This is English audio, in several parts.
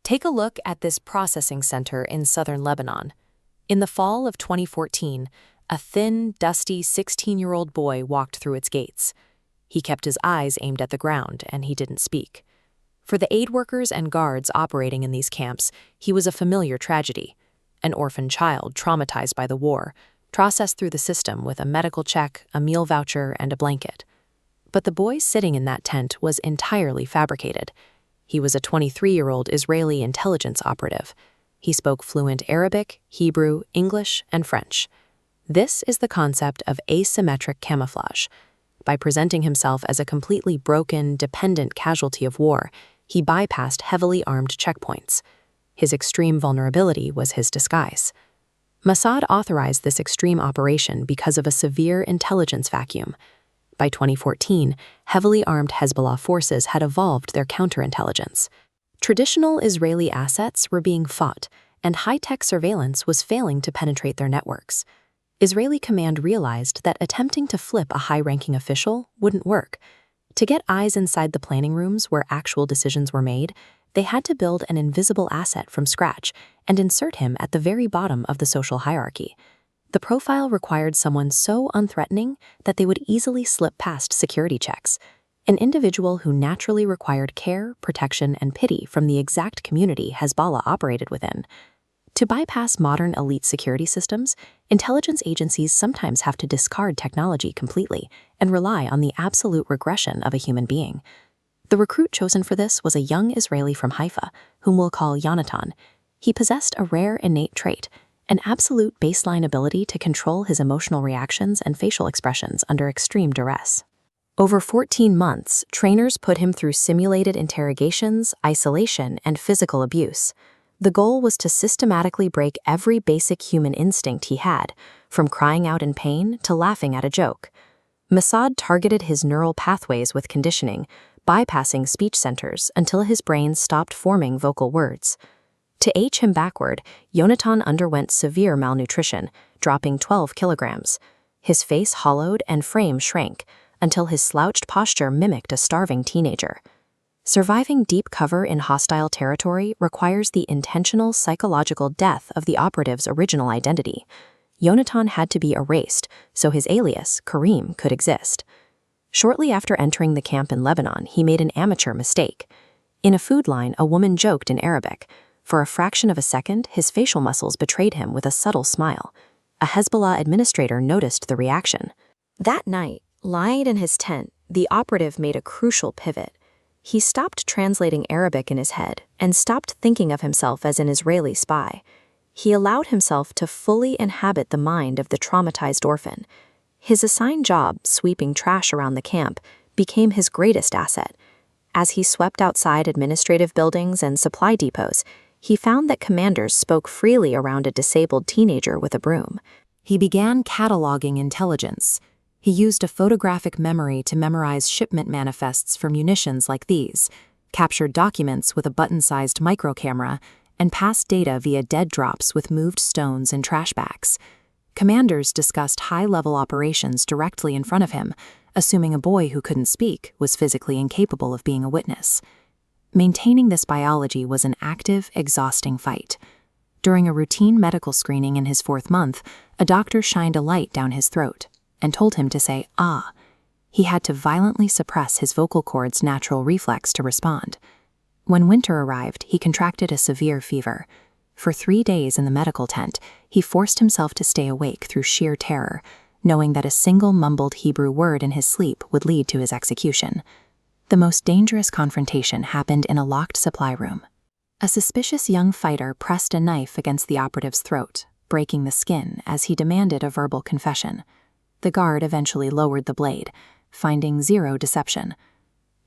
Take a look at this processing center in southern Lebanon. In the fall of 2014, a thin, dusty 16-year-old boy walked through its gates. He kept his eyes aimed at the ground, and he didn't speak. For the aid workers and guards operating in these camps, he was a familiar tragedy. An orphan child traumatized by the war, processed through the system with a medical check, a meal voucher, and a blanket. But the boy sitting in that tent was entirely fabricated. He was a 23-year-old Israeli intelligence operative. He spoke fluent Arabic, Hebrew, English, and French. This is the concept of asymmetric camouflage. By presenting himself as a completely broken, dependent casualty of war, he bypassed heavily armed checkpoints. His extreme vulnerability was his disguise. Mossad authorized this extreme operation because of a severe intelligence vacuum. By 2014, heavily armed Hezbollah forces had evolved their counterintelligence. Traditional Israeli assets were being fought, and high-tech surveillance was failing to penetrate their networks. Israeli command realized that attempting to flip a high-ranking official wouldn't work. To get eyes inside the planning rooms where actual decisions were made, they had to build an invisible asset from scratch and insert him at the very bottom of the social hierarchy. The profile required someone so unthreatening that they would easily slip past security checks, an individual who naturally required care, protection, and pity from the exact community Hezbollah operated within. To bypass modern elite security systems, intelligence agencies sometimes have to discard technology completely and rely on the absolute regression of a human being. The recruit chosen for this was a young Israeli from Haifa, whom we'll call Yonatan. He possessed a rare innate trait, an absolute baseline ability to control his emotional reactions and facial expressions under extreme duress. Over 14 months, trainers put him through simulated interrogations, isolation, and physical abuse. The goal was to systematically break every basic human instinct he had, from crying out in pain to laughing at a joke. Mossad targeted his neural pathways with conditioning, bypassing speech centers until his brain stopped forming vocal words. To age him backward, Yonatan underwent severe malnutrition, dropping 12 kilograms. His face hollowed and frame shrank, until his slouched posture mimicked a starving teenager. Surviving deep cover in hostile territory requires the intentional psychological death of the operative's original identity. Yonatan had to be erased so his alias, Kareem, could exist. Shortly after entering the camp in Lebanon, he made an amateur mistake. In a food line, a woman joked in Arabic. For a fraction of a second, his facial muscles betrayed him with a subtle smile. A Hezbollah administrator noticed the reaction. That night, lying in his tent, the operative made a crucial pivot. He stopped translating Arabic in his head and stopped thinking of himself as an Israeli spy. He allowed himself to fully inhabit the mind of the traumatized orphan. His assigned job, sweeping trash around the camp, became his greatest asset. As he swept outside administrative buildings and supply depots, he found that commanders spoke freely around a disabled teenager with a broom. He began cataloging intelligence. He used a photographic memory to memorize shipment manifests for munitions like these, captured documents with a button-sized microcamera, and passed data via dead drops with moved stones and trash bags. Commanders discussed high-level operations directly in front of him, assuming a boy who couldn't speak was physically incapable of being a witness. Maintaining this biology was an active, exhausting fight. During a routine medical screening in his 4th month, a doctor shined a light down his throat and told him to say, "ah." He had to violently suppress his vocal cord's natural reflex to respond. When winter arrived, he contracted a severe fever. For 3 days in the medical tent, he forced himself to stay awake through sheer terror, knowing that a single mumbled Hebrew word in his sleep would lead to his execution. The most dangerous confrontation happened in a locked supply room. A suspicious young fighter pressed a knife against the operative's throat, breaking the skin as he demanded a verbal confession. The guard eventually lowered the blade, finding zero deception.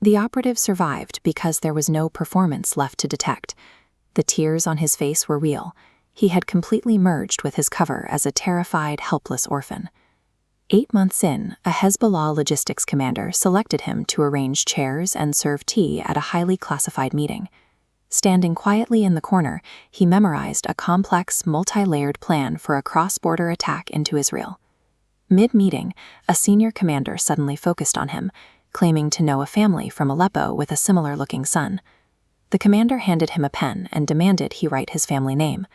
The operative survived because there was no performance left to detect. The tears on his face were real. He had completely merged with his cover as a terrified, helpless orphan. 8 months in, a Hezbollah logistics commander selected him to arrange chairs and serve tea at a highly classified meeting. Standing quietly in the corner, he memorized a complex, multi-layered plan for a cross-border attack into Israel. Mid-meeting, a senior commander suddenly focused on him, claiming to know a family from Aleppo with a similar-looking son. The commander handed him a pen and demanded he write his family name.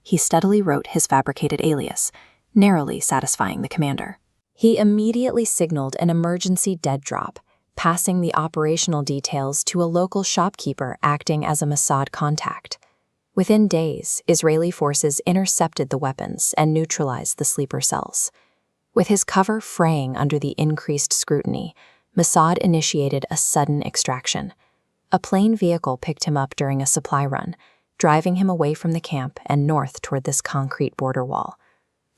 He steadily wrote his fabricated alias, narrowly satisfying the commander. He immediately signaled an emergency dead drop, passing the operational details to a local shopkeeper acting as a Mossad contact. Within days, Israeli forces intercepted the weapons and neutralized the sleeper cells. With his cover fraying under the increased scrutiny, Mossad initiated a sudden extraction. A plane vehicle picked him up during a supply run, driving him away from the camp and north toward this concrete border wall.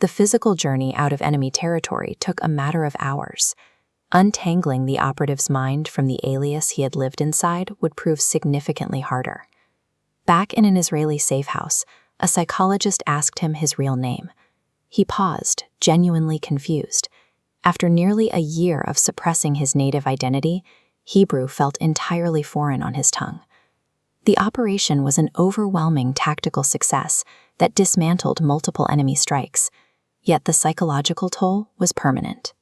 The physical journey out of enemy territory took a matter of hours. Untangling the operative's mind from the alias he had lived inside would prove significantly harder. Back in an Israeli safe house, a psychologist asked him his real name. He paused, genuinely confused. After nearly a year of suppressing his native identity, Hebrew felt entirely foreign on his tongue. The operation was an overwhelming tactical success that dismantled multiple enemy strikes, yet the psychological toll was permanent.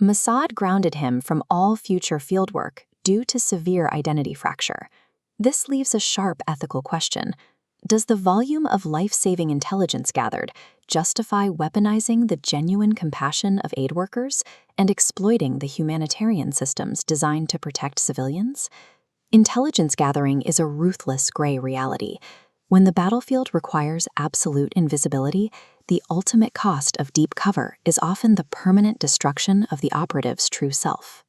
Mossad grounded him from all future fieldwork due to severe identity fracture. This leaves a sharp ethical question. Does the volume of life-saving intelligence gathered justify weaponizing the genuine compassion of aid workers and exploiting the humanitarian systems designed to protect civilians? Intelligence gathering is a ruthless gray reality. When the battlefield requires absolute invisibility, the ultimate cost of deep cover is often the permanent destruction of the operative's true self.